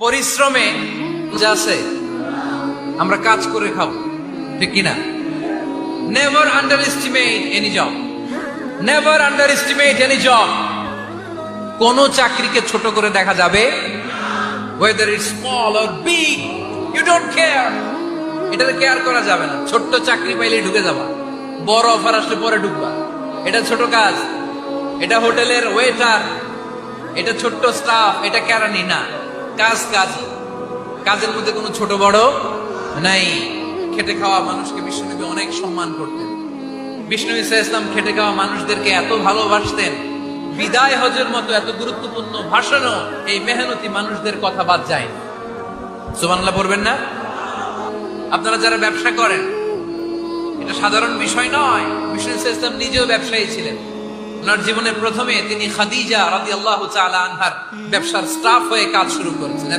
পরিশ্রমে যা আছে আমরা কাজ করে খাবো, ঠিক কিনা? Never under estimate any job, never under estimate any job. কোন চাকরিকে ছোট করে দেখা যাবে, whether it's small or big, you don't care, এটাতে কেয়ার করা যাবে না। ছোট্ট চাকরি পাইলে ঢুকে যাবা, বড় অফার আসলে পরে ঢুকবা। এটা ছোট কাজ, এটা হোটেলের ওয়েটার, এটা ছোট্ট স্টাফ, এটা কেরানি না, কাজ কাজ। কাজের মধ্যে কোনো ছোট বড় নাই। খেটে খাওয়া মানুষকে বিশ্বনবী অনেক সম্মান করতেন। বিষ্ণু ইসলাম খেটে খাওয়া মানুষদেরকে এত ভালোবাসতেন, বিদায় হজের মতো এত গুরুত্বপূর্ণ ভাষণও এই মেহনতি মানুষদের কথা বাদ যায় না। সুবহানাল্লাহ পড়বেন না? আপনারা যারা ব্যবসা করেন, এটা সাধারণ বিষয় নয়। বিষ্ণু ইসলাম নিজেও ব্যবসায়ী ছিলেন। ওনার জীবনের প্রথমে তিনি খাদিজা রাদিয়াল্লাহু তাআলা আনহার ব্যবসার স্টাফ হয়ে কাজ শুরু করেছেন।